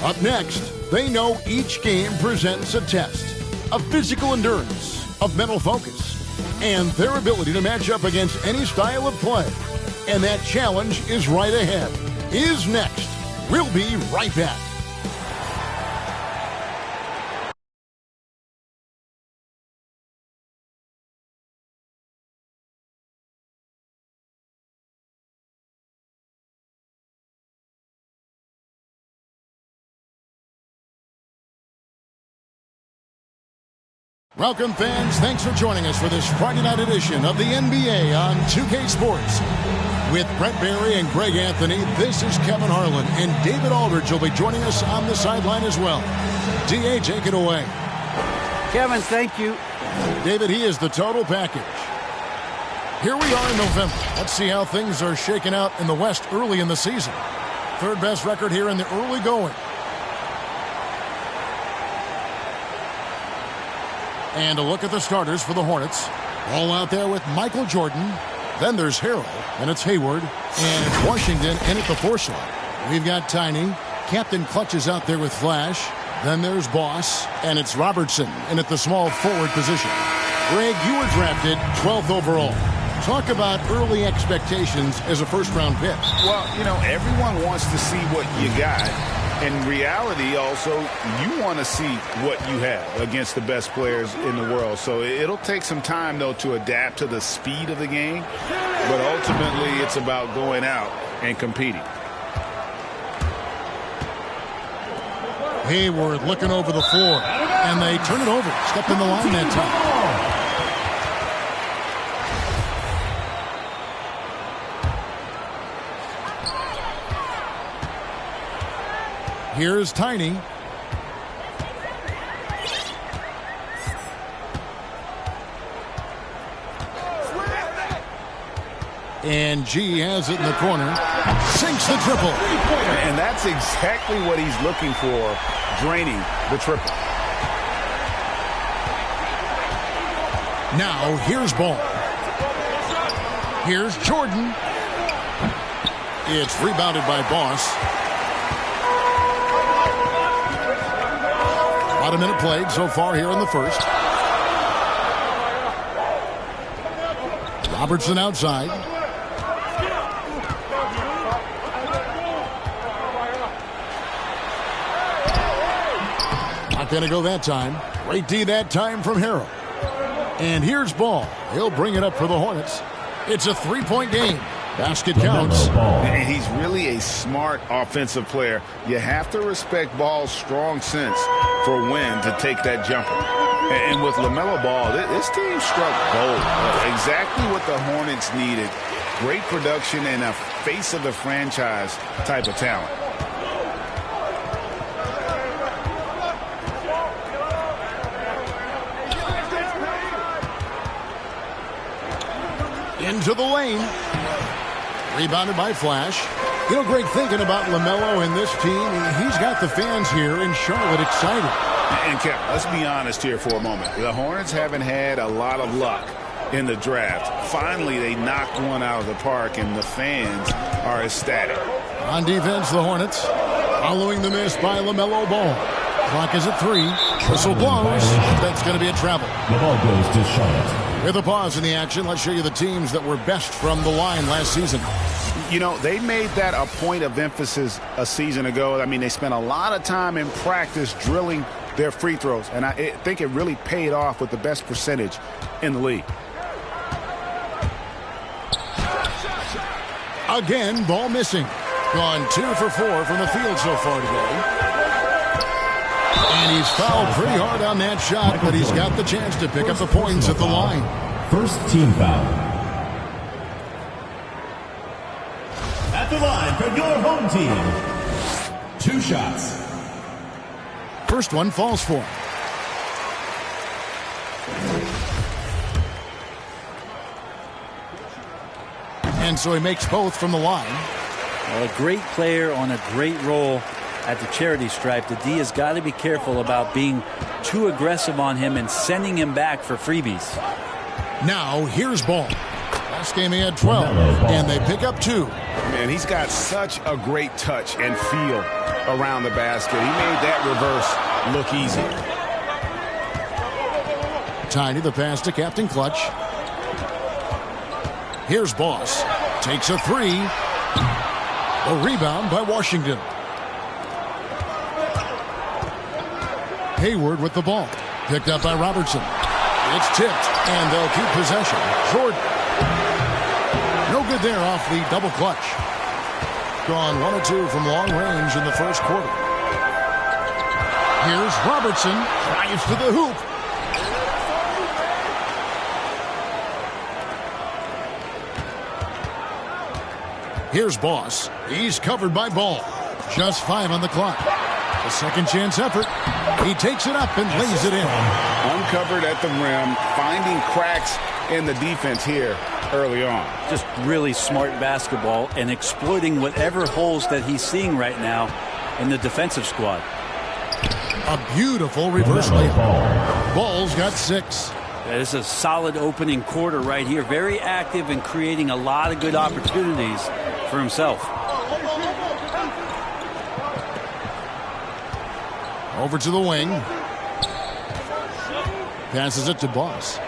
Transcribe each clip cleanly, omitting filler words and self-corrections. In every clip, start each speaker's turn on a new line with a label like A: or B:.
A: Up next, they know each game presents a test of physical endurance, of mental focus, and their ability to match up against any style of play. And that challenge is right ahead. Is next. We'll be right back. Welcome, fans. Thanks for joining us for this Friday night edition of the NBA on 2K Sports. With Brett Barry and Greg Anthony, this is Kevin Harlan, and David Aldridge will be joining us on the sideline as well. D.A., take it away.
B: Kevin, thank you.
A: David, he is the total package. Here we are in November. Let's see how things are shaking out in the West early in the season. Third best record here in the early going. And a look at the starters for the Hornets. All out there with Michael Jordan. Then there's Harrell, and it's Hayward, and it's Washington in at the 4 slot. We've got Tiny. Captain Clutch is out there with Flash. Then there's Boss, and it's Robertson in at the small forward position. Greg, you were drafted 12th overall. Talk about early expectations as a first-round pick.
C: Well, you know, everyone wants to see what you got. In reality, also, you want to see what you have against the best players in the world. So it'll take some time, though, to adapt to the speed of the game. But ultimately, it's about going out and competing.
A: Hayward looking over the floor, and they turn it over. Stepped in the line that time. Here's Tiny. And G has it in the corner. Sinks the triple.
C: And that's exactly what he's looking for, draining the triple.
A: Now here's Ball. Here's Jordan. It's rebounded by Boss. About a minute played so far here in the first. Robertson outside. Not going to go that time. Great D that time from Harrell. And here's Ball. He'll bring it up for the Hornets. It's a three-point game. Basket counts.
C: And he's really a smart offensive player. You have to respect Ball's strong sense for when to take that jumper. And with LaMelo Ball, this team struck gold. Exactly what the Hornets needed. Great production and a face of the franchise type of talent.
A: Into the lane. Rebounded by Flash. You know, Greg, thinking about LaMelo and this team, he's got the fans here in Charlotte excited.
C: And Kevin, let's be honest here for a moment. The Hornets haven't had a lot of luck in the draft. Finally, they knocked one out of the park, and the fans are ecstatic.
A: On defense, the Hornets following the miss by LaMelo Ball. Clock is at 3. Whistle blows. That's going to be a travel.
D: The ball goes to Charlotte.
A: With a pause in the action, let's show you the teams that were best from the line last season.
C: You know, they made that a point of emphasis a season ago. I mean, they spent a lot of time in practice drilling their free throws, and I think it really paid off with the best percentage in the league.
A: Again, Ball missing. Gone 2 for 4 from the field so far today. And he's fouled pretty hard on that shot, but he's got the chance to pick up the points at the line.
D: First team foul. At the line for your home team. 2 shots.
A: First one falls for him. And so he makes both from the line.
B: Well, a great player on a great role at the charity stripe. The D has got to be careful about being too aggressive on him and sending him back for freebies.
A: Now here's Ball. Last game he had 12, and they pick up 2.
C: Man, he's got such a great touch and feel around the basket. He made that reverse look easy.
A: Tiny, the pass to Captain Clutch. Here's Boss. Takes a three. A rebound by Washington. Hayward with the ball. Picked up by Robertson. It's tipped, and they'll keep possession. Jordan. No good there off the double clutch. Gone 1 of 2 from long range in the first quarter. Here's Robertson. Drives to the hoop. Here's Boss. He's covered by Ball. Just 5 on the clock. A second chance effort. He takes it up and lays it in.
C: Uncovered at the rim, finding cracks in the defense here early on.
B: Just really smart basketball and exploiting whatever holes that he's seeing right now in the defensive squad.
A: A beautiful reverse layup. Ball's got 6.
B: It's a solid opening quarter right here. Very active and creating a lot of good opportunities for himself.
A: Over to the wing. Passes it to Boss.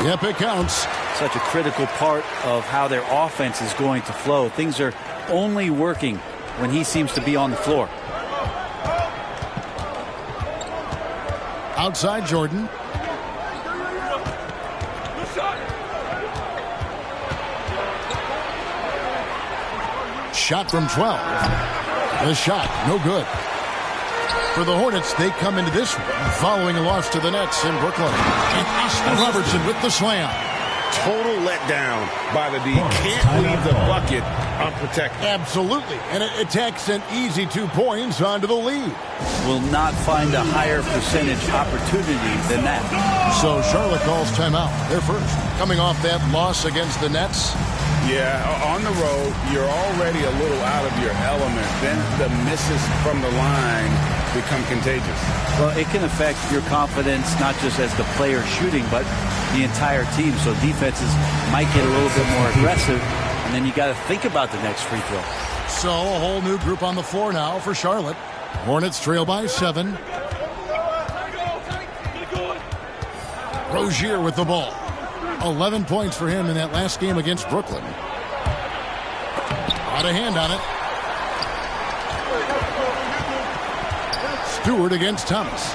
A: Yep, it counts.
B: Such a critical part of how their offense is going to flow. Things are only working when he seems to be on the floor.
A: Outside Jordan. Shot from 12. The shot, no good. For the Hornets, they come into this one following a loss to the Nets in Brooklyn. And Austin Robertson with the slam.
C: Total letdown by the D. Can't leave the bucket unprotected.
A: Absolutely. And it takes an easy 2 points onto the lead.
B: Will not find a higher percentage opportunity than that.
A: So Charlotte calls timeout. They're first. Coming off that loss against the Nets.
C: Yeah, on the road, you're already a little out of your element. Then the misses from the line become contagious.
B: Well, it can affect your confidence, not just as the player shooting, but the entire team. So defenses might get a little bit more aggressive, and then you got to think about the next free throw.
A: So a whole new group on the floor now for Charlotte. Hornets trail by 7. Rozier with the ball. 11 points for him in that last game against Brooklyn. Out of hand on it. Stewart against Thomas.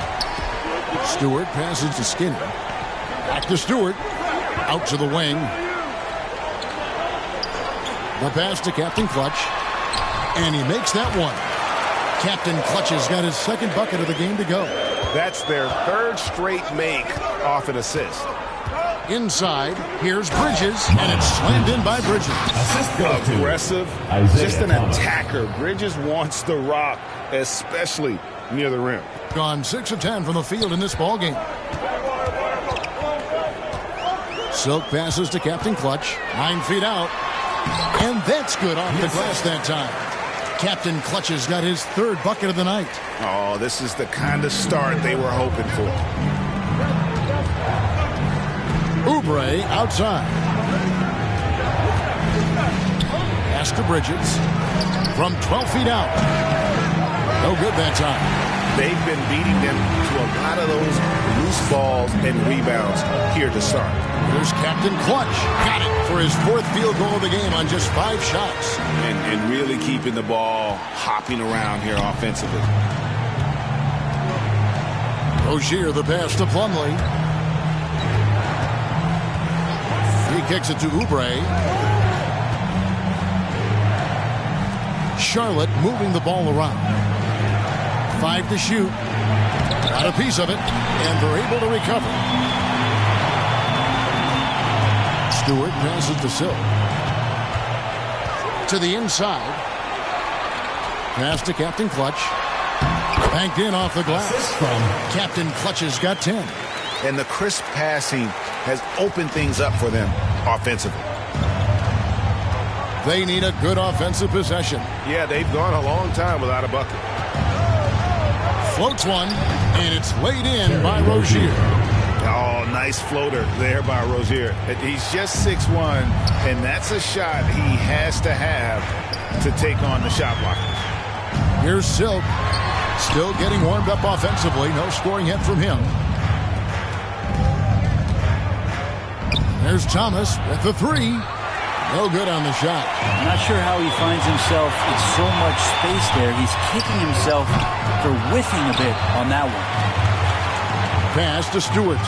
A: Stewart passes to Skinner. Back to Stewart. Out to the wing. The pass to Captain Clutch. And he makes that one. Captain Clutch has got his second bucket of the game to go.
C: That's their 3rd straight make off an assist.
A: Inside, here's Bridges, and it's slammed in by Bridges.
C: Aggressive, just an attacker. Bridges wants the rock, especially near the rim.
A: Gone 6 of 10 from the field in this ball game. Silk passes to Captain Clutch. 9 feet out. And that's good off the glass that time. Captain Clutch has got his 3rd bucket of the night.
C: Oh, this is the kind of start they were hoping for.
A: Oubre outside. Pass to Bridges. From 12 feet out. No good that time.
C: They've been beating them to a lot of those loose balls and rebounds here to start.
A: There's Captain Clutch. Got it for his 4th field goal of the game on just 5 shots.
C: And really keeping the ball hopping around here offensively.
A: Rozier the pass to Plumlee. He kicks it to Oubre. Charlotte moving the ball around. 5 to shoot. Got a piece of it, and they're able to recover. Stewart passes to Silk. To the inside. Pass to Captain Clutch. Banked in off the glass. Captain Clutch has got 10.
C: And the crisp passing has opened things up for them offensively.
A: They need a good offensive possession.
C: Yeah, they've gone a long time without a bucket.
A: Floats one, and it's laid in by Rozier.
C: Oh, nice floater there by Rozier. He's just 6'1", and that's a shot he has to have to take on the shot blocker.
A: Here's Silk. Still getting warmed up offensively. No scoring hit from him. There's Thomas with the three. No good on the shot.
B: I'm not sure how he finds himself in so much space there. He's kicking himself for whiffing a bit on that one.
A: Pass to Stewart.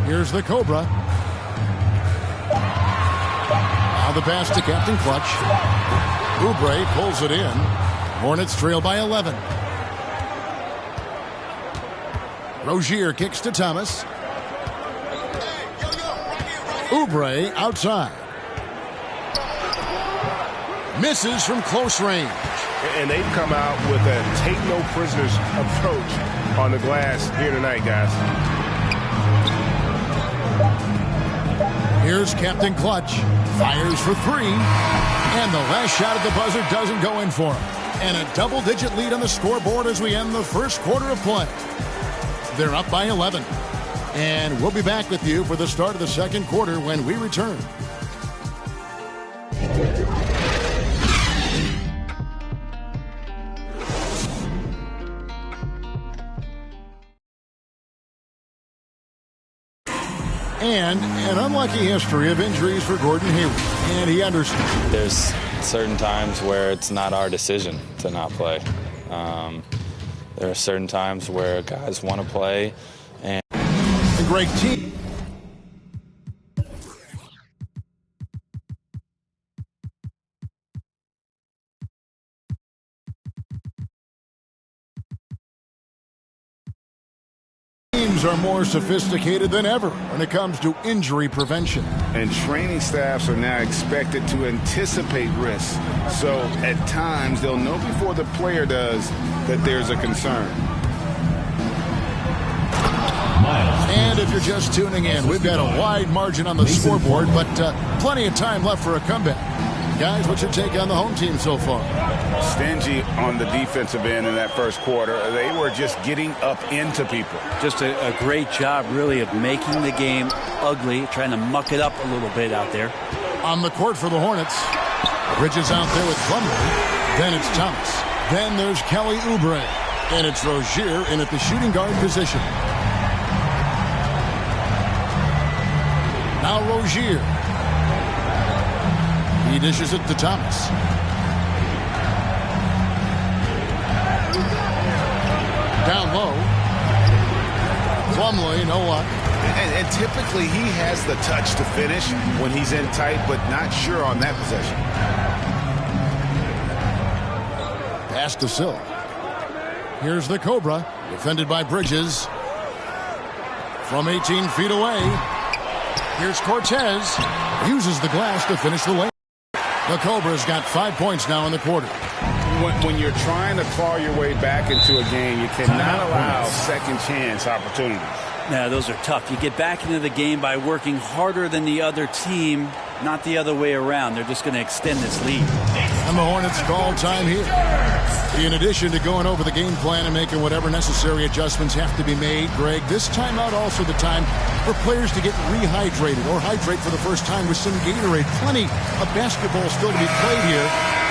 A: Here's the Cobra. Now the pass to Captain Clutch. Oubre pulls it in. Hornets trail by 11. Rozier kicks to Thomas. Oubre outside. Misses from close range.
E: And they've come out with a take-no-prisoners approach on the glass here tonight, guys.
A: Here's Captain Clutch. Fires for three. And the last shot at the buzzer doesn't go in for him. And a double-digit lead on the scoreboard as we end the first quarter of play. They're up by 11. And we'll be back with you for the start of the second quarter when we return. And an unlucky history of injuries for Gordon Hayward. And he understands.
F: There's certain times where it's not our decision to not play. There are certain times where guys want to play. And
A: a great team. Teams are more sophisticated than ever when it comes to injury prevention.
C: And training staffs are now expected to anticipate risks. So at times they'll know before the player does that there's a concern.
A: And if you're just tuning in, we've got a wide margin on the scoreboard, but plenty of time left for a comeback. Guys, what's your take on the home team so far?
C: Stingy on the defensive end in that first quarter. They were just getting up into people.
B: Just a great job, really, of making the game ugly, trying to muck it up a little bit out there.
A: On the court for the Hornets, Bridges out there with Plumlee. Then it's Thomas. Then there's Kelly Oubre. And it's Rozier in at the shooting guard position. Now Rozier. He dishes it to Thomas. Down low. Plumlee, no luck.
C: And typically he has the touch to finish when he's in tight, but not sure on that possession.
A: Pass to Silk. Here's the Cobra, defended by Bridges. From 18 feet away. Here's Cortez. Uses the glass to finish the lane. The Cobra's got 5 points now in the quarter.
C: When you're trying to claw your way back into a game, you cannot allow second chance opportunities.
B: Yeah, those are tough. You get back into the game by working harder than the other team, not the other way around. They're just going to extend this lead.
A: And the Hornets call time here. In addition to going over the game plan and making whatever necessary adjustments have to be made, Greg, this timeout also the time for players to get rehydrated or hydrate for the first time with some Gatorade. Plenty of basketball still to be played here,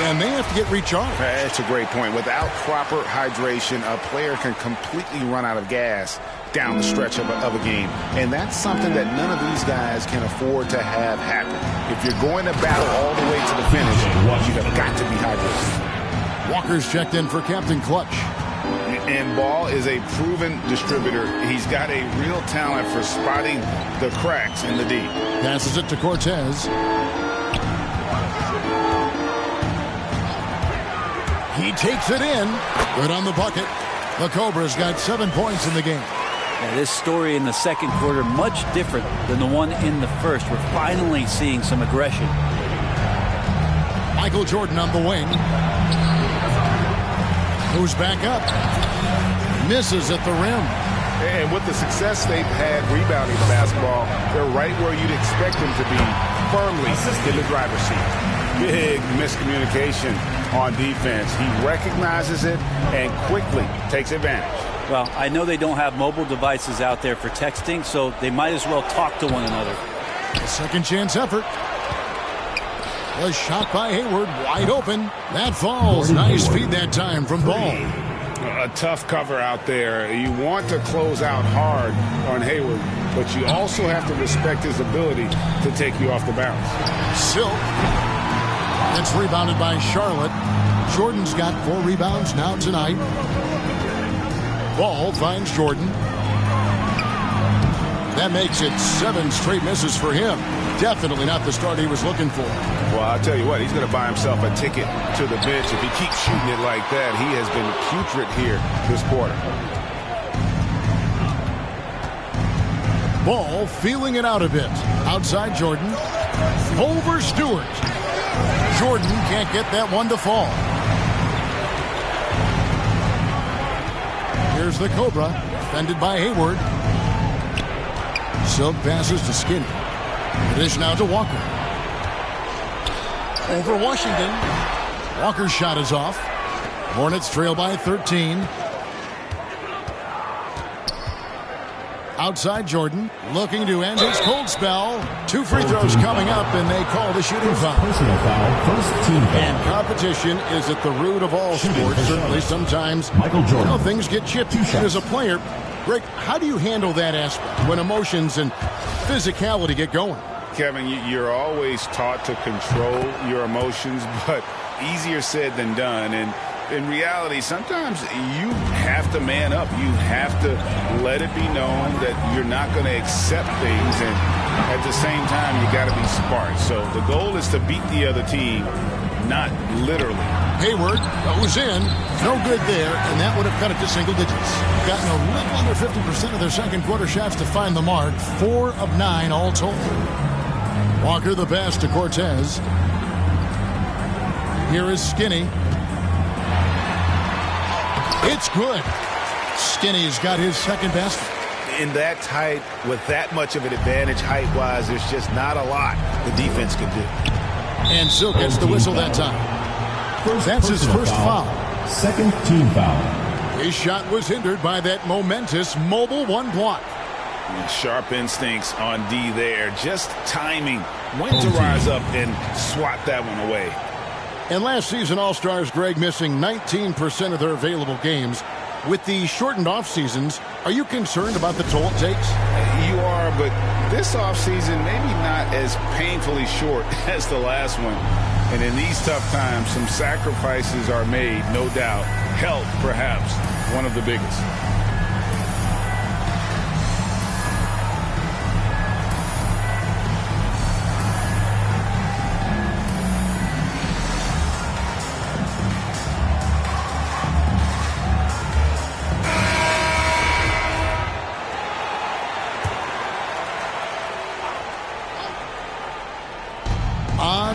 A: and they have to get recharged.
C: That's a great point. Without proper hydration, a player can completely run out of gas down the stretch of a game. And that's something that none of these guys can afford to have happen. If you're going to battle all the way to the finish, you have got to be hydrated.
A: Walker's checked in for Captain Clutch.
C: And Ball is a proven distributor. He's got a real talent for spotting the cracks in the D.
A: Passes it to Cortez. He takes it in. Good on the bucket. The Cobra's got 7 points in the game.
B: Now, this story in the second quarter much different than the one in the first. We're finally seeing some aggression.
A: Michael Jordan on the wing. Moves back up. Misses at the rim.
E: And with the success they've had rebounding the basketball, they're right where you'd expect them to be, firmly in the driver's seat.
C: Big miscommunication on defense. He recognizes it and quickly takes advantage.
B: Well, I know they don't have mobile devices out there for texting, so they might as well talk to one another.
A: A second chance effort. A shot by Hayward, wide open. That falls. Nice feed that time from Ball.
E: A tough cover out there. You want to close out hard on Hayward, but you also have to respect his ability to take you off the bounce.
A: Silk. It's rebounded by Charlotte. Jordan's got 4 rebounds now tonight. Ball finds Jordan. That makes it 7 straight misses for him. Definitely not the start he was looking for.
E: Well, I'll tell you what, he's going to buy himself a ticket to the bench. If he keeps shooting it like that, he has been putrid here this quarter.
A: Ball feeling it out a bit. Outside Jordan. Over Stewart. Jordan can't get that one to fall. Here's the Cobra. Defended by Hayward. Silk passes to Skinny. Dish now to Walker. Over Washington. Walker's shot is off. Hornets trail by 13. Outside Jordan, looking to end his cold spell. 2 free throws coming up, and they call the shooting foul.
D: Personal foul, first team foul.
A: And competition is at the root of all sports. Certainly sometimes
D: Michael Jordan.
A: things get chippy. As a player, Greg, how do you handle that aspect when emotions and physicality get going?
E: Kevin, you're always taught to control your emotions, but easier said than done. And in reality, sometimes you have to man up. You have to let it be known that you're not going to accept things. And at the same time, you got to be smart. So the goal is to beat the other team, not literally.
A: Hayward goes in. No good there, and that would have cut it to single digits. Gotten a little under 50% of their second quarter shots to find the mark. 4 of 9 all told. Walker the pass to Cortez. Here is Skinny. It's good. Skinny's got his second basket.
E: In that tight, with that much of an advantage height-wise, there's just not a lot the defense can do.
A: And Silk gets the whistle that time. That's his first foul.
D: Second team foul.
A: His shot was hindered by that momentous mobile 1 block.
E: Sharp instincts on D there. Just timing when to rise up and swat that one away.
A: And last season, All-Stars, Greg, missing 19% of their available games. With the shortened off seasons, are you concerned about the toll it takes?
E: You are, but this offseason maybe not as painfully short as the last one. And in these tough times, some sacrifices are made, no doubt. Health, perhaps, one of the biggest.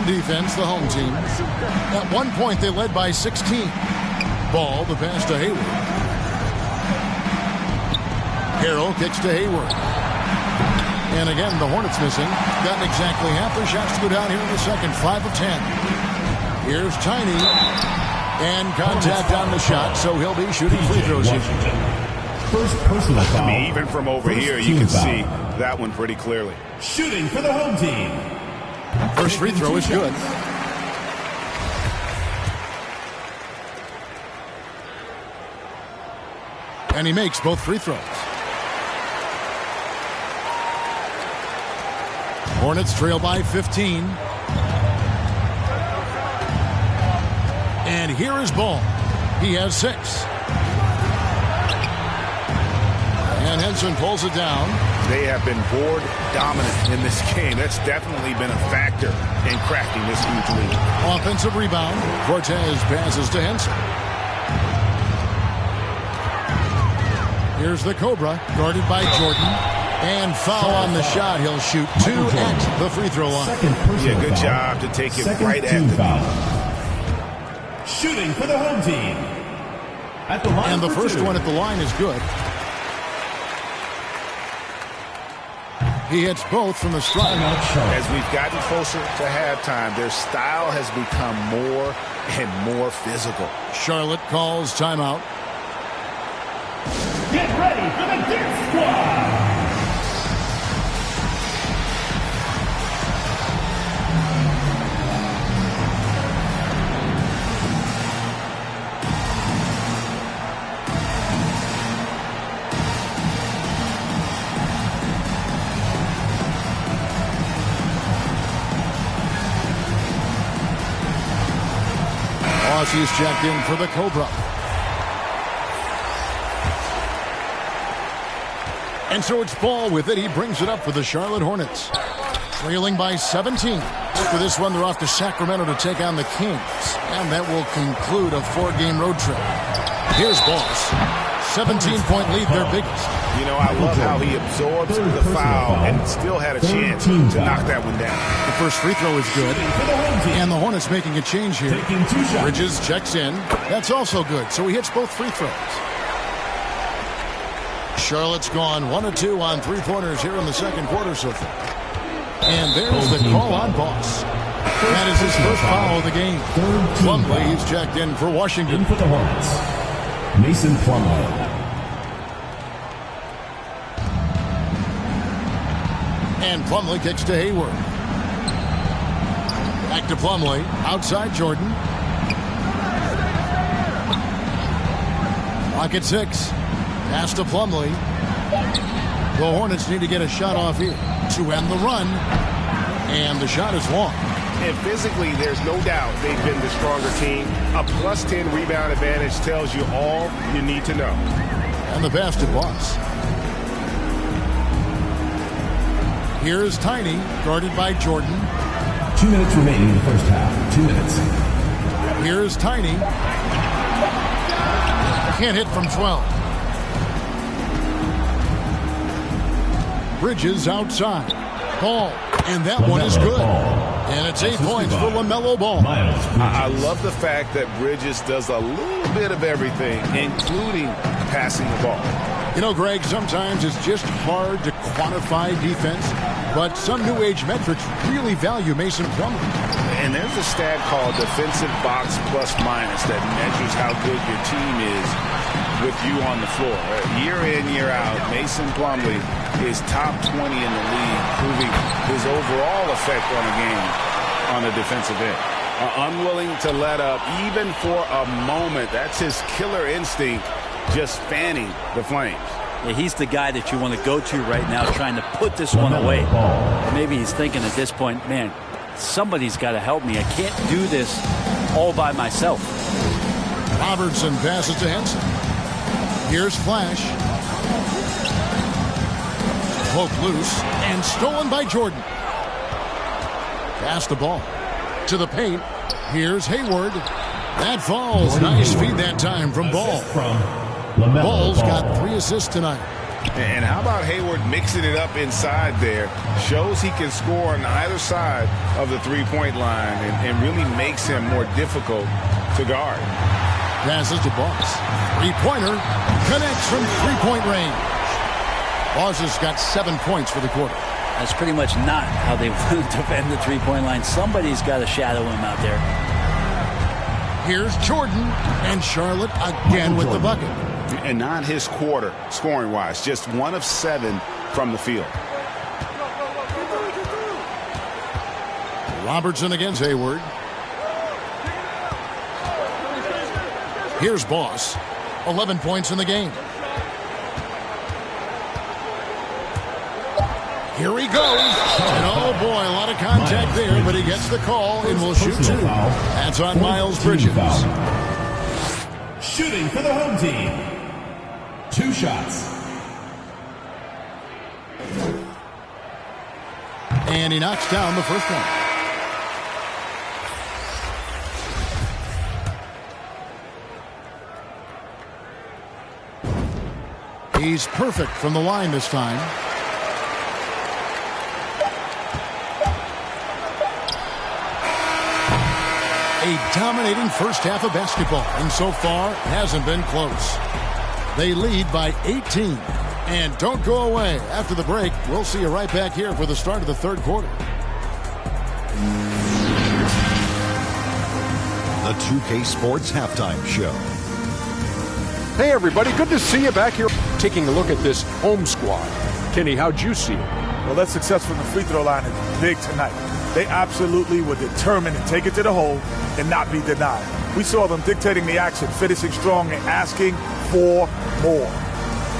A: Defense, the home team. At one point, they led by 16. Ball, the pass to Hayward. Harrell kicks to Hayward. And again, the Hornets missing. Gotten exactly half their shots to go down here in the second. 5 of 10. Here's Tiny. And contact on the shot, so he'll be shooting free throws here.
D: First personal foul.
E: I mean, even from over here, you can see that one pretty clearly.
D: Shooting for the home team.
A: First free throw is good. And he makes both free throws. Hornets trail by 15. And here is Ball. He has 6. And Henson pulls it down.
E: They have been board dominant in this game. That's definitely been a factor in cracking this huge lead.
A: Offensive rebound. Cortez passes to Henson. Here's the Cobra, guarded by Jordan. And foul on the shot. He'll shoot 2 at the free throw line.
E: Yeah, good job to take it right at the foul.
D: Shooting for the home team. At the line
A: and the first one at the line is good. He hits both from the stripe.
E: As we've gotten closer to halftime, their style has become more and more physical.
A: Charlotte calls timeout.
D: get ready for the Dirt Squad.
A: He's checked in for the Cobra. And so it's Ball with it. He brings it up for the Charlotte Hornets. Trailing by 17. After this one, they're off to Sacramento to take on the Kings. And that will conclude a 4-game road trip. Here's Boss. 17-point lead, their biggest.
E: You know, I love how he absorbs the foul and still had a chance to knock that one down.
A: The first free throw is good. And the Hornets making a change here. Bridges checks in. That's also good. So he hits both free throws. Charlotte's gone 1 of 2 on three-pointers here in the second quarter so far. And there's the call on Boss. That is his first foul of the game. Plumlee, he's checked in for Washington.
D: In for the Hornets, Mason Plumlee.
A: And Plumlee kicks to Hayward. Back to Plumlee. Outside Jordan. Clock at 6. Pass to Plumlee. The Hornets need to get a shot off here to end the run. And the shot is long.
E: And physically, there's no doubt they've been the stronger team. A plus 10 rebound advantage tells you all you need to know.
A: And the pass to Boss. Here's Tiny, guarded by Jordan.
D: 2 minutes remaining in the first half. 2 minutes.
A: Here's Tiny. Can't hit from 12. Bridges outside. Ball. And that one is good. And it's 8 points for LaMelo Ball.
E: I love the fact that Bridges does a little bit of everything, including passing the ball.
A: You know, Greg, sometimes it's just hard to quantify defense, but some new age metrics really value Mason Plumlee.
E: And there's a stat called defensive box plus minus that measures how good your team is with you on the floor. Year in, year out, Mason Plumlee is top 20 in the league, proving his overall effect on a game on the defensive end. Unwilling to let up even for a moment. That's his killer instinct, just fanning the flames.
B: Yeah, he's the guy that you want to go to right now, trying to put this one away. Maybe he's thinking at this point, man, somebody's got to help me. I can't do this all by myself.
A: Robertson passes to Henson. Here's Flash. Poked loose and stolen by Jordan. Pass the ball to the paint. Here's Hayward. That falls. Nice feed that time from Ball. Ball's got 3 assists tonight.
E: And how about Hayward mixing it up inside there? Shows he can score on either side of the three-point line and really makes him more difficult to guard.
A: Passes to Boss. Three-pointer connects from three-point range. Boss has got 7 points for the quarter.
B: That's pretty much not how they want to defend the three-point line. Somebody's got to shadow him out there.
A: Here's Jordan, and Charlotte again with the bucket.
E: And not his quarter, scoring-wise. Just 1 of 7 from the field.
A: Robertson against Hayward. Here's Boss. 11 points in the game. Here he goes. And oh boy, a lot of contact there, but he gets the call and will shoot 2. That's on Miles Bridges.
D: Shooting for the home team. 2 shots.
A: And he knocks down the first one. He's perfect from the line this time. A dominating first half of basketball, and so far hasn't been close. They lead by 18. And don't go away. After the break, we'll see you right back here for the start of the third quarter.
G: The 2K Sports Halftime Show. Hey, everybody. Good to see you back here taking a look at this home squad. Kenny, how'd you see it?
H: Well, that success from the free throw line is big tonight. They absolutely were determined to take it to the hole and not be denied. We saw them dictating the action, finishing strong and asking for more.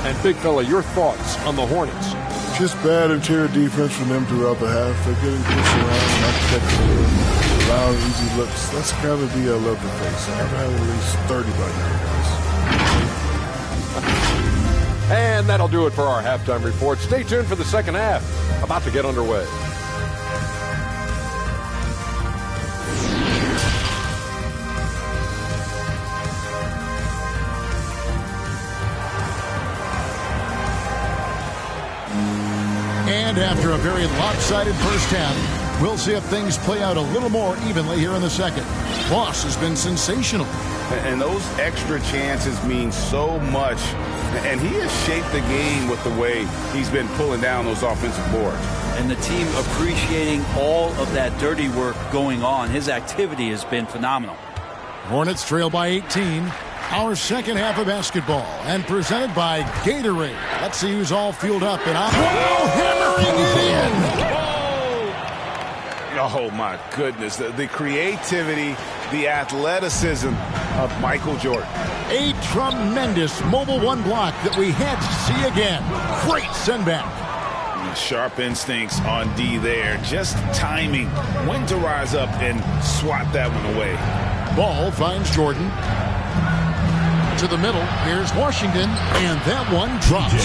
G: And Big Fella, your thoughts on the Hornets?
I: Just bad interior defense from them throughout the half. They're getting pushed around, not protected, allowing easy looks. That's the kind of D I love to face. I've had at least 30 by now, guys.
G: And that'll do it for our halftime report. Stay tuned for the second half. About to get underway.
A: And after a very lopsided first half, we'll see if things play out a little more evenly here in the second. Boss has been sensational.
C: And those extra chances mean so much. And he has shaped the game with the way he's been pulling down those offensive boards.
B: And the team appreciating all of that dirty work going on. His activity has been phenomenal.
A: Hornets trail by 18. Our second half of basketball, and presented by Gatorade. Let's see who's all fueled up and out. Whoa, hammering it in!
C: Oh, my goodness. The creativity, the athleticism of Michael Jordan.
A: A tremendous mobile one block that we had to see again. Great send back.
C: Sharp instincts on D there. Just timing when to rise up and swat that one away.
A: Ball finds Jordan. To the middle, here's Washington, and that one drops.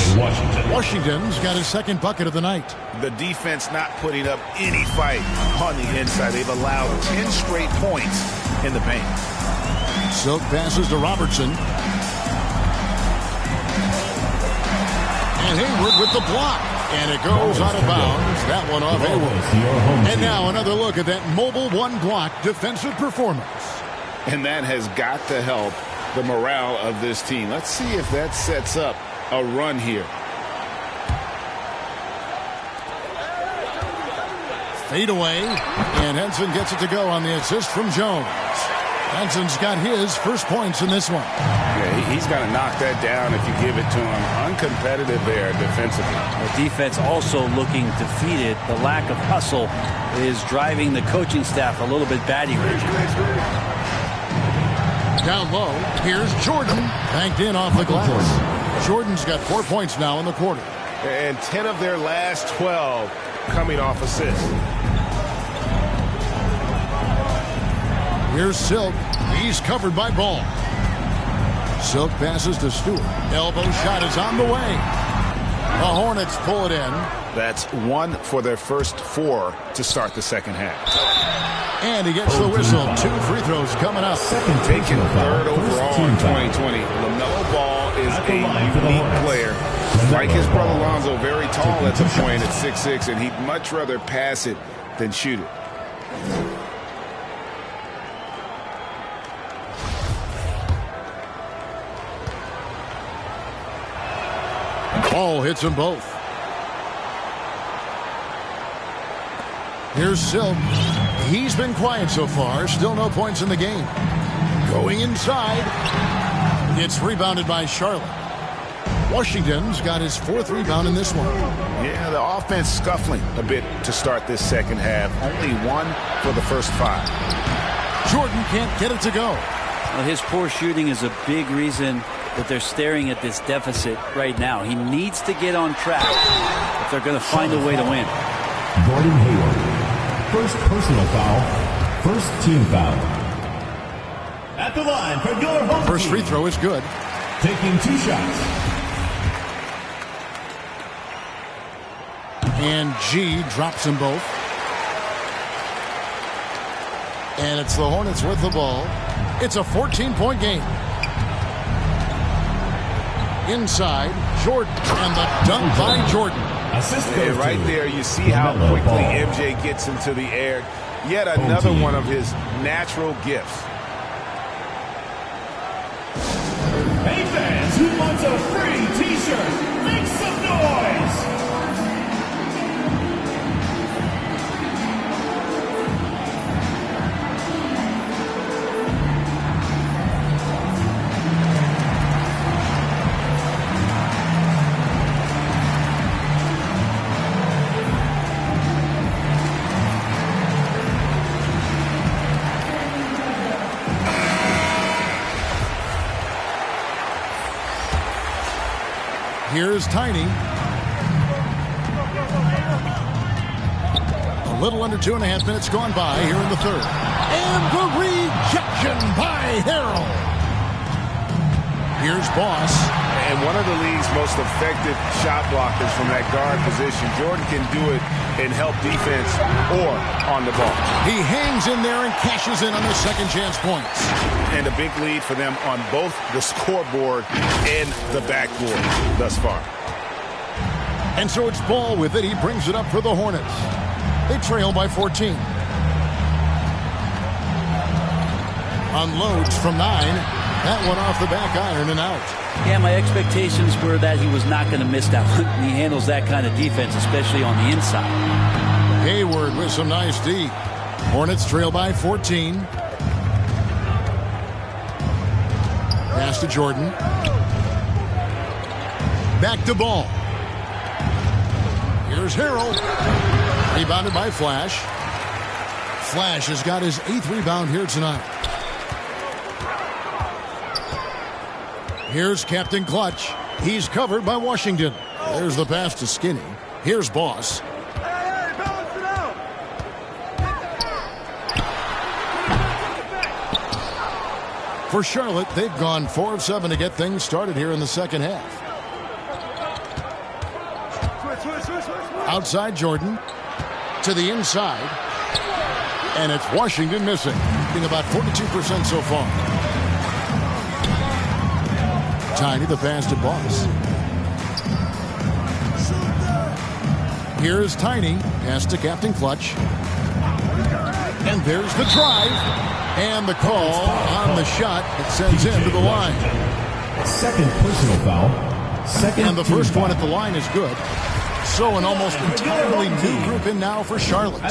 A: Washington's got his second bucket of the night.
C: The defense not putting up any fight on the inside. They've allowed 10 straight points in the paint.
A: Silk passes to Robertson. And Hayward with the block. And it goes out of bounds. That one off Hayward. And now another look at that mobile one block defensive performance.
C: And that has got to help the morale of this team. Let's see if that sets up a run here.
A: Fade away, and Henson gets it to go on the assist from Jones. Henson's got his first points in this one.
C: Yeah, he's got to knock that down if you give it to him. Uncompetitive there defensively.
B: The defense also looking defeated. The lack of hustle is driving the coaching staff a little bit batty right now.
A: Down low, here's Jordan. Banked in off the glass. Jordan's got 4 points now in the quarter.
C: And 10 of their last 12 coming off assists.
A: Here's Silk. He's covered by Ball. Silk passes to Stewart. Elbow shot is on the way. The Hornets pull it in.
C: That's one for their first 4 to start the second half.
A: And he gets the whistle. 2 free throws coming up.
C: Taken third overall in 2020. LaMelo Ball is a unique player. Like his brother Lonzo, very tall at the point at 6'6", and he'd much rather pass it than shoot it.
A: Ball hits them both. Here's Silk. He's been quiet so far. Still no points in the game. Going inside. It's rebounded by Charlotte. Washington's got his 4th rebound in this one.
C: Yeah, the offense scuffling a bit to start this second half. Only 1 for the first 5.
A: Jordan can't get it to go.
B: Well, his poor shooting is a big reason that they're staring at this deficit right now. He needs to get on track if they're going to find a way to win.
D: Gordon Hayward. First personal foul. First team foul. At the line for your home
A: First
D: team.
A: free throw is good.
D: Taking 2 shots.
A: And G drops them both. And it's the Hornets with the ball. It's a 14-point game. Inside, Jordan, and the dunk by Jordan.
C: And right there, you see how quickly MJ gets into the air. Yet another one of his natural gifts.
D: Hey fans, who wants a free t-shirt? Make some noise!
A: Here's Tiny. A little under 2.5 minutes gone by here in the third. And the rejection by Harrell. Here's Boss.
E: And one of the league's most effective shot blockers from that guard position. Jordan can do it and help defense or on the ball.
A: He hangs in there and cashes in on his second chance points.
E: And a big lead for them on both the scoreboard and the backboard thus far.
A: And so it's Ball with it. He brings it up for the Hornets. They trail by 14. Unloads from 9. That one off the back iron and out.
B: Yeah, my expectations were that he was not going to miss that one. He handles that kind of defense, especially on the inside.
A: Hayward with some nice D. Hornets trail by 14. Pass to Jordan. Back to Ball. Here's Harrell. Rebounded by Flash. Flash has got his 8th rebound here tonight. Here's Captain Clutch. He's covered by Washington. There's the pass to Skinny. Here's Boss.
J: Hey, balance it out.
A: For Charlotte, they've gone 4 of 7 to get things started here in the second half. Outside Jordan. To the inside. And it's Washington missing. Being about 42% so far. Tiny, the pass to Boss. Here's Tiny. Pass to Captain Clutch. And there's the drive. And the call on the shot. It sends him to the line.
D: Second personal foul.
A: And the first one at the line is good. So an almost entirely new group in now for Charlotte.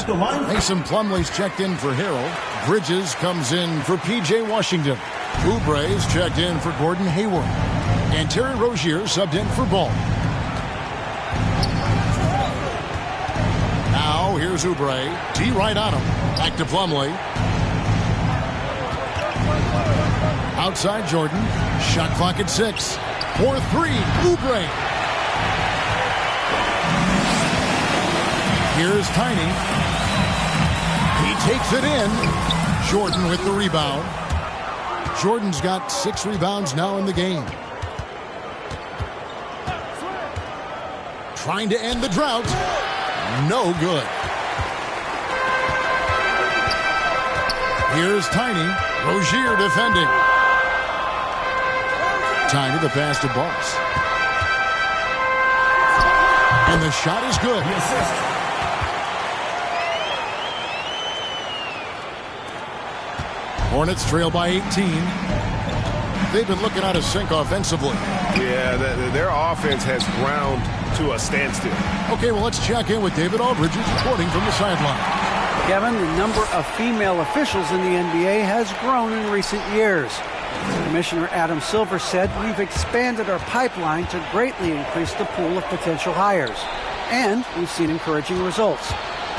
A: Mason Plumlee's checked in for Harrell. Bridges comes in for P.J. Washington. Oubre's checked in for Gordon Hayward. And Terry Rozier subbed in for Ball. Now here's Oubre. D right on him. Back to Plumlee. Outside Jordan. Shot clock at 6. 4-3. Oubre. Here's Tiny. He takes it in. Jordan with the rebound. Jordan's got 6 rebounds now in the game. Trying to end the drought. No good. Here's Tiny. Rozier defending. Tiny, the pass to Boss. And the shot is good. Hornets trail by 18. They've been looking out of sync offensively.
E: Yeah, their offense has ground to a standstill.
A: Okay, well, let's check in with David Aldridge, reporting from the sideline.
K: Kevin, the number of female officials in the NBA has grown in recent years. Commissioner Adam Silver said, "We've expanded our pipeline to greatly increase the pool of potential hires. And we've seen encouraging results.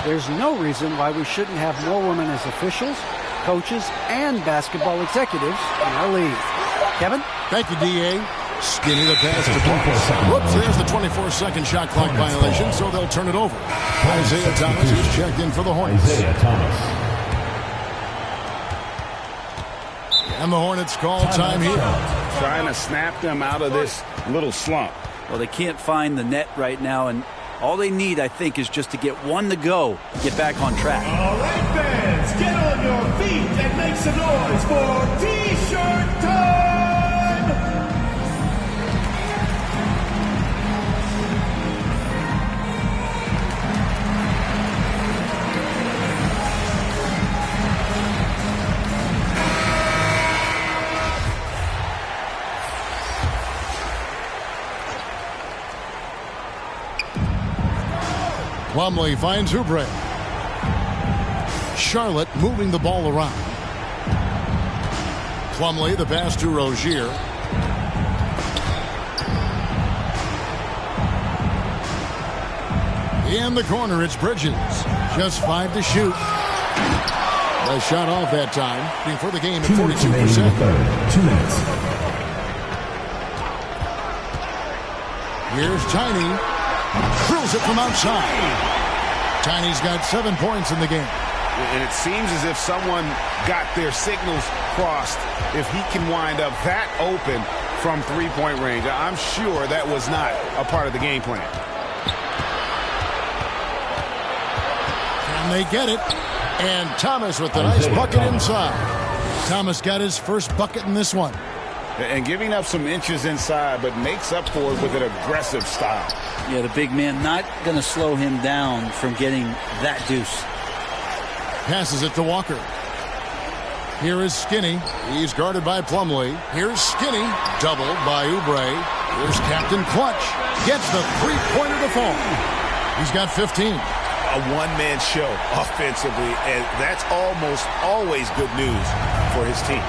K: There's no reason why we shouldn't have more women as officials, coaches, and basketball executives in our league." Kevin?
A: Thank you, D.A. Skinny the pass to Boss. Whoops, there's the 24-second shot clock violation, so they'll turn it over. Isaiah Thomas is checked in for the Hornets.
D: Isaiah Thomas.
A: And the Hornets call time here.
E: Trying to snap them out of this little slump.
B: Well, they can't find the net right now, and all they need, I think, is just to get one to go, get back on track.
D: All right, fans, get on your feet and make some noise for T-shirt time!
A: Plumlee finds Oubre. Charlotte moving the ball around. Plumlee, the pass to Rozier. In the corner, it's Bridges. Just 5 to shoot. The shot off that time. For the game at 42%.
D: 2 minutes.
A: Here's Tiny. Drills it from outside. Tiny's got 7 points in the game.
C: And it seems as if someone got their signals crossed. If he can wind up that open from three-point range, I'm sure that was not a part of the game plan.
A: Can they get it? And Thomas with the nice bucket inside. Thomas got his first bucket in this one.
C: And giving up some inches inside, but makes up for it with an aggressive style.
B: Yeah, the big man not going to slow him down from getting that deuce.
A: Passes it to Walker. Here is Skinny. He's guarded by Plumlee. Here's Skinny. Doubled by Oubre. Here's Captain Clutch. Gets the three-pointer to fall. He's got 15.
C: A one-man show offensively, and that's almost always good news for his team.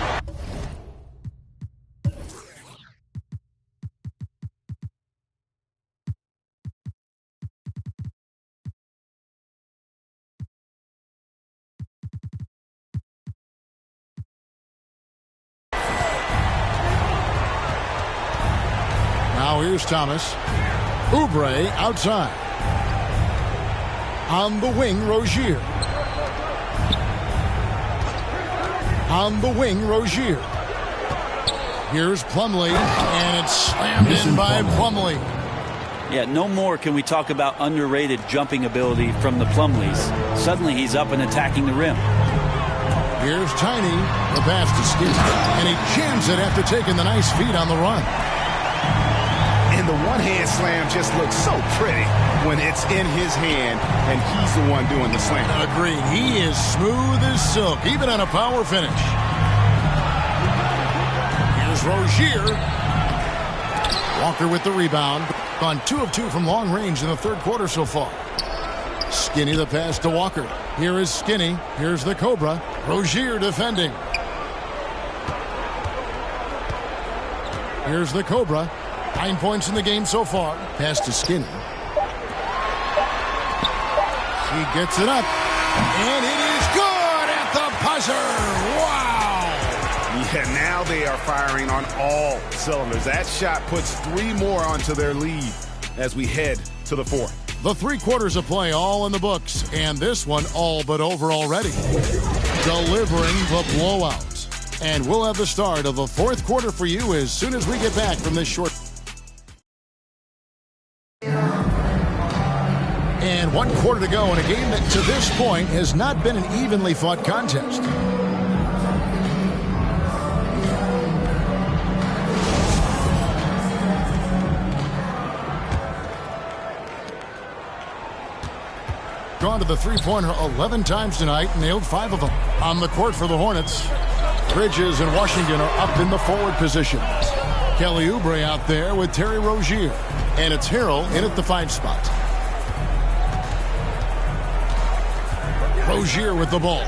A: Now here's Thomas. Oubre outside. On the wing, Rozier. On the wing, Rozier. Here's Plumlee, and it's slammed in by Plumlee.
B: Yeah, no more can we talk about underrated jumping ability from the Plumlees. Suddenly he's up and attacking the rim.
A: Here's Tiny, the pass to Skinny, and he jams it after taking the nice feed on the run.
C: And the one-hand slam just looks so pretty when it's in his hand and he's the one doing the slam.
A: Agreed. He is smooth as silk, even on a power finish. Here's Rozier. Walker with the rebound. On 2 of 2 from long range in the third quarter so far. Skinny the pass to Walker. Here is Skinny. Here's the Cobra. Rozier defending. Here's the Cobra. 9 points in the game so far. Pass to Skinny. He gets it up. And it is good at the buzzer. Wow.
C: Yeah, now they are firing on all cylinders. That shot puts 3 more onto their lead as we head to the fourth.
A: The 3 quarters of play all in the books. And this one all but over already. Delivering the blowout. And we'll have the start of the fourth quarter for you as soon as we get back from this short. And 1 quarter to go in a game that to this point has not been an evenly fought contest. Gone to the three-pointer 11 times tonight, nailed 5 of them. On the court for the Hornets, Bridges and Washington are up in the forward position. Kelly Oubre out there with Terry Rozier. And it's Harrell in at the 5 spot. Rozier with the ball.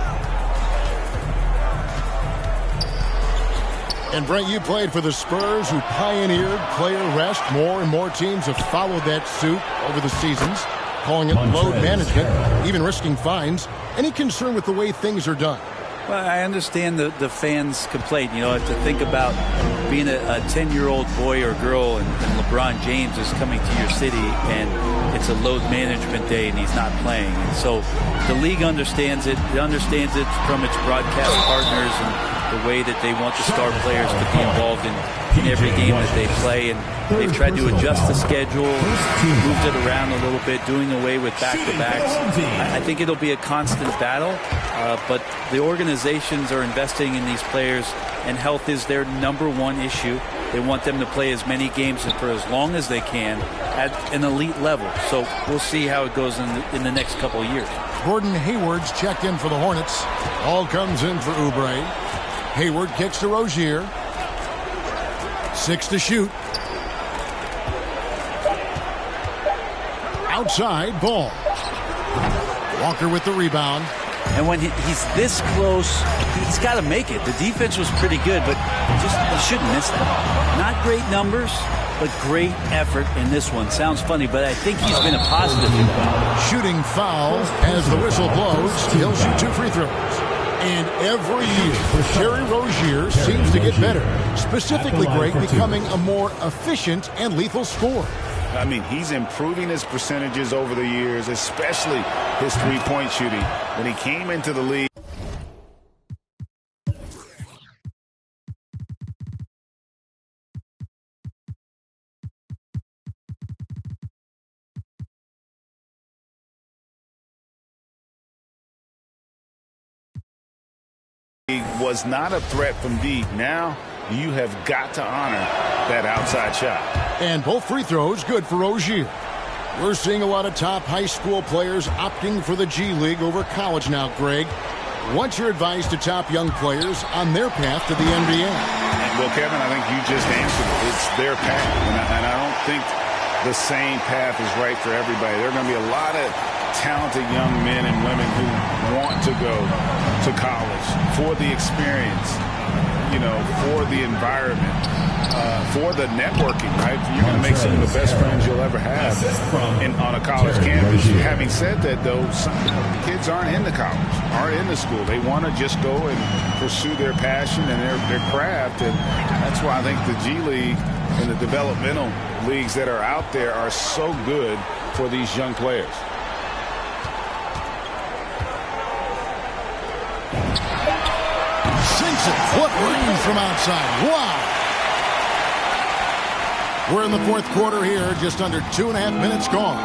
A: And Brent, you played for the Spurs, who pioneered player rest. More and more teams have followed that suit over the seasons, calling it load management, even risking fines. Any concern with the way things are done?
B: Well, I understand the fans' complaint. You know, to think about being a 10-year-old boy or girl and LeBron James is coming to your city and it's a load management day and he's not playing. And so the league understands it. It understands it from its broadcast partners and the way that they want the star players to be involved in every game that they play. And they've tried to adjust the schedule, moved it around a little bit, doing away with back-to-backs. I think it'll be a constant battle, but the organizations are investing in these players, and health is their #1 issue. They want them to play as many games and for as long as they can at an elite level. So we'll see how it goes in the next couple of years.
A: Gordon Hayward's checked in for the Hornets. All comes in for Oubre. Hayward kicks to Rozier. 6 to shoot. Outside ball. Walker with the rebound.
B: And when he's this close, he's got to make it. The defense was pretty good, but you shouldn't miss that. Not great numbers, but great effort in this one. Sounds funny, but I think he's been a positive.
A: Shooting foul as the whistle blows. He'll shoot 2 free throws. And every year, Terry Rozier seems to get better. Specifically great, becoming a more efficient and lethal scorer.
E: I mean, he's improving his percentages over the years, especially his three-point shooting. When he came into the league, he was not a threat from deep. Now you have got to honor that outside shot.
A: And both free throws good for Rozier. We're seeing a lot of top high school players opting for the G League over college now, Greg. What's your advice to top young players on their path to the NBA?
E: Well, Kevin, I think you just answered it. It's their path, and I don't think the same path is right for everybody. There are going to be a lot of talented young men and women who want to go to college for the experience, you know, for the environment, for the networking, right? You're going to make some of the best friends you'll ever have on a college campus. Having said that, though, some kids aren't into college, aren't into school. They want to just go and pursue their passion and their craft, and that's why I think the G League and the developmental leagues that are out there are so good for these young players.
A: Sinks it. What range from outside. Wow. We're in the fourth quarter here. Just under 2.5 minutes gone.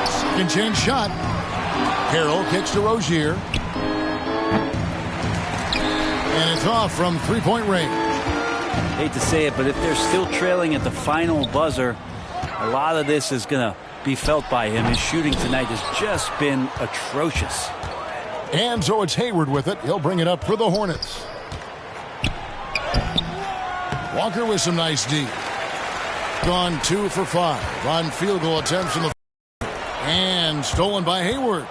A: Second chance shot. Harrell kicks to Rozier. And it's off from three-point range.
B: Hate to say it, but if they're still trailing at the final buzzer, a lot of this is going to be felt by him. His shooting tonight has just been atrocious.
A: And so it's Hayward with it. He'll bring it up for the Hornets. Walker with some nice D. Gone 2 for 5 on field goal attempts in the and stolen by Hayward.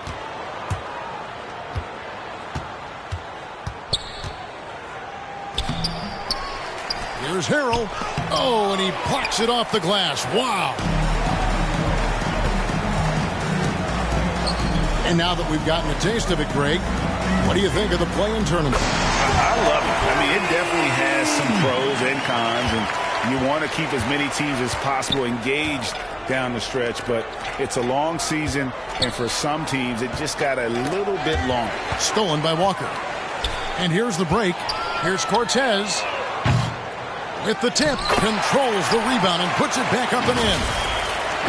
A: Here's Harrell. Oh, and he plucks it off the glass. Wow. And now that we've gotten a taste of it, Greg, what do you think of the play-in tournament?
E: I love it. I mean, it definitely has some pros and cons, and you want to keep as many teams as possible engaged down the stretch, but it's a long season, and for some teams, it just got a little bit longer.
A: Stolen by Walker. And here's the break. Here's Cortez. With the tip, controls the rebound and puts it back up and in.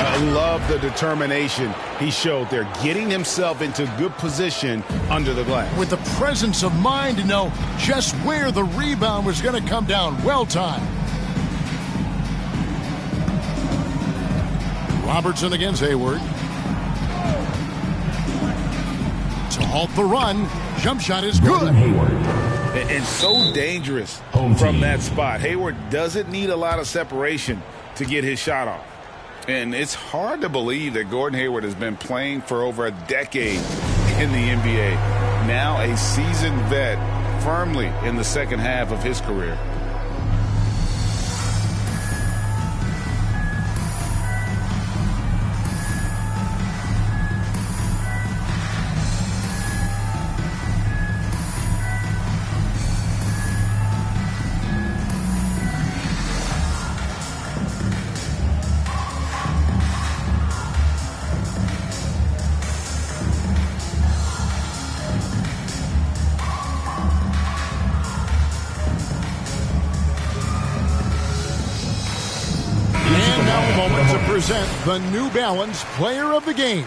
E: I love the determination he showed there, getting himself into good position under the glass.
A: With the presence of mind to know just where the rebound was going to come down. Well timed. Robertson against Hayward. To halt the run. Jump shot is good.
I: Hayward.
E: And so dangerous from that spot. Hayward doesn't need a lot of separation to get his shot off. And it's hard to believe that Gordon Hayward has been playing for over a decade in the NBA. Now a seasoned vet, firmly in the second half of his career.
A: Present the New Balance Player of the Game,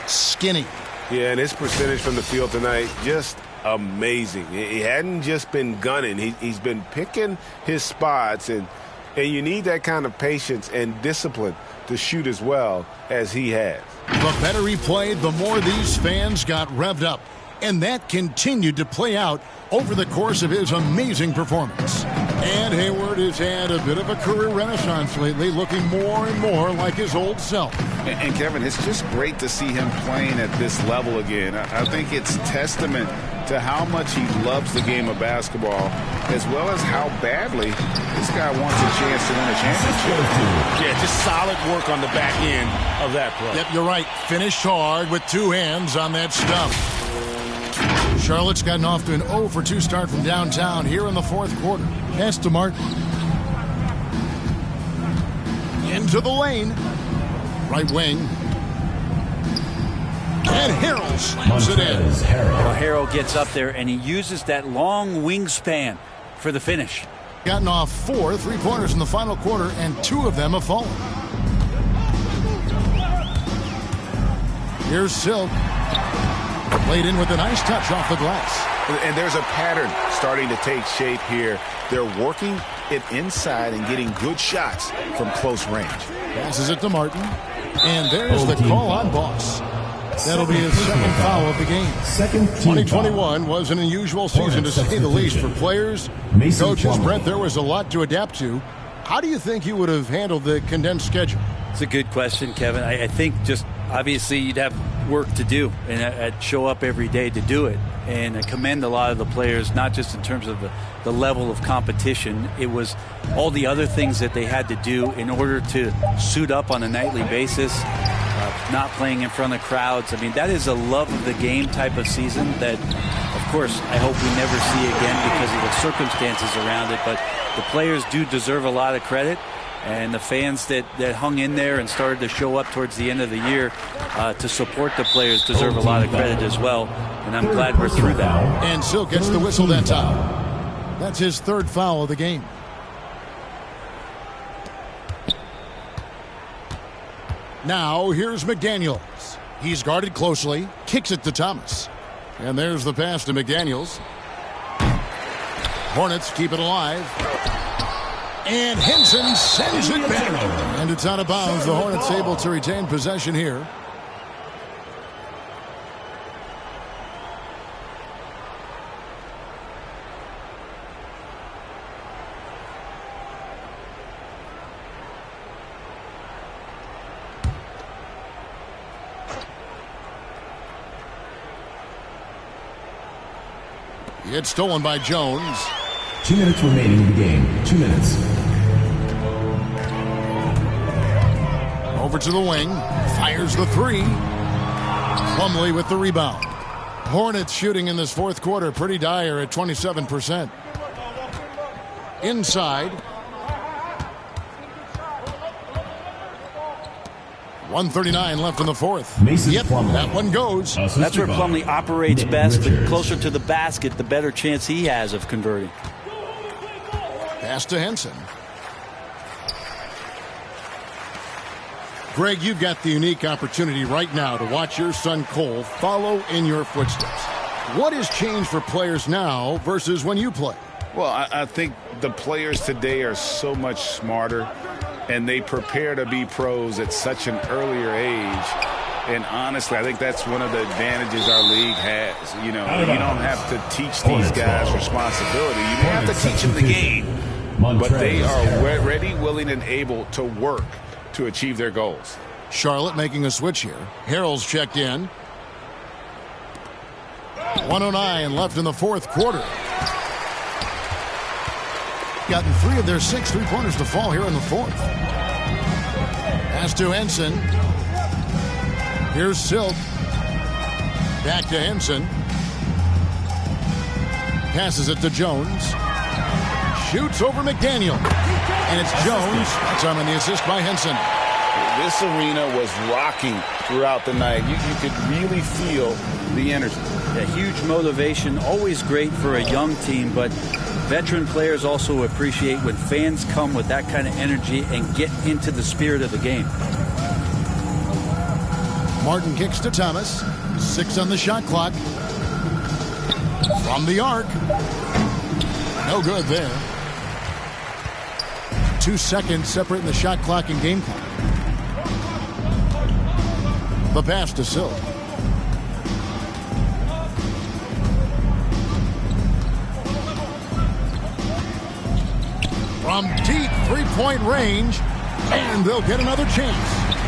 A: Skinny.
L: Yeah, and his percentage from the field tonight, just amazing. He hadn't just been gunning. He's been picking his spots, and you need that kind of patience and discipline to shoot as well as he has.
A: The better he played, the more these fans got revved up. And that continued to play out over the course of his amazing performance. And Hayward has had a bit of a career renaissance lately, looking more and more like his old self.
E: And Kevin, it's just great to see him playing at this level again. I think it's testament to how much he loves the game of basketball, as well as how badly this guy wants a chance to win a championship.
M: Yeah, just solid work on the back end of that play.
A: Yep, you're right. Finished hard with two hands on that stump. Charlotte's gotten off to an 0 for 2 start from downtown here in the fourth quarter. Pass to Martin. Into the lane. Right wing. And Harrell slams it in.
B: Well, Harrell gets up there and he uses that long wingspan for the finish.
A: Gotten off 4 3-pointers in the final quarter, and 2 of them have fallen. Here's Silk. Played in with a nice touch off the glass.
C: And there's a pattern starting to take shape here. They're working it inside and getting good shots from close range.
A: Passes it to Martin. And there's the call on Boss. That'll be his second foul of the game. 2021 was an unusual season, to say the least, for players, coaches. Brent, there was a lot to adapt to. How do you think you would have handled the condensed schedule?
B: It's a good question, Kevin. I think just obviously you'd have work to do and I'd show up every day to do it. And I commend a lot of the players, not just in terms of the level of competition. It was all the other things that they had to do in order to suit up on a nightly basis. Not playing in front of crowds. I mean, that is a love of the game type of season that, of course, I hope we never see again because of the circumstances around it. But the players do deserve a lot of credit, and the fans that hung in there and started to show up towards the end of the year to support the players deserve a lot of credit as well. And I'm glad we're through that.
A: And Silk gets the whistle that time. That's his 3rd foul of the game. Now, here's McDaniels. He's guarded closely, kicks it to Thomas. And there's the pass to McDaniels. Hornets keep it alive. And Henson sends it back. And it's out of bounds. The Hornets able to retain possession here. It's stolen by Jones.
D: 2 minutes remaining in the game. 2 minutes.
A: Over to the wing. Fires the 3. Plumlee with the rebound. Hornets shooting in this fourth quarter pretty dire at 27%. Inside. 1:39 left in the fourth. Yep, that one goes.
B: That's where Plumlee operates best. The closer to the basket, the better chance he has of converting.
A: Pass to Henson. Greg, you've got the unique opportunity right now to watch your son Cole follow in your footsteps. What has changed for players now versus when you played?
C: Well, I think the players today are so much smarter, and they prepare to be pros at such an earlier age. And honestly, I think that's one of the advantages our league has. You know, you don't have to teach these guys responsibility. You may have to teach them the game, but they are ready, willing, and able to work to achieve their goals.
A: Charlotte making a switch here. Harrell's checked in. 1:09 left in the fourth quarter. Gotten 3 of their 6 3-pointers to fall here in the fourth. Pass to Henson. Here's Silk. Back to Henson. Passes it to Jones. Shoots over McDaniel. And it's Jones. That's on the assist by Henson.
C: This arena was rocking throughout the night. You could really feel the energy.
B: A huge motivation, always great for a young team, but veteran players also appreciate when fans come with that kind of energy and get into the spirit of the game.
A: Martin kicks to Thomas. 6 on the shot clock. From the arc. No good there. 2 seconds separating the shot clock and game clock. The pass to Silk. From deep 3-point range, and they'll get another chance.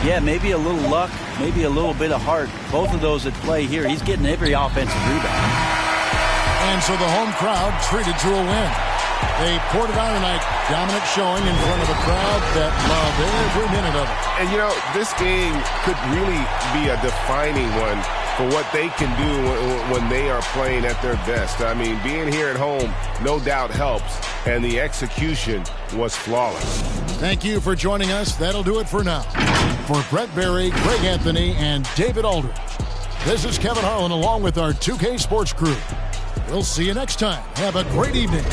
B: Yeah, maybe a little luck, maybe a little bit of heart. Both of those at play here. He's getting every offensive rebound.
A: And so the home crowd treated to a win. They poured it on tonight. Dominant showing in front of a crowd that loved every minute of it.
L: And, you know, this game could really be a defining one for what they can do when they are playing at their best. I mean, being here at home no doubt helps, and the execution was flawless.
A: Thank you for joining us. That'll do it for now. For Brett Berry, Greg Anthony, and David Aldridge, this is Kevin Harlan along with our 2K Sports crew. We'll see you next time. Have a great evening.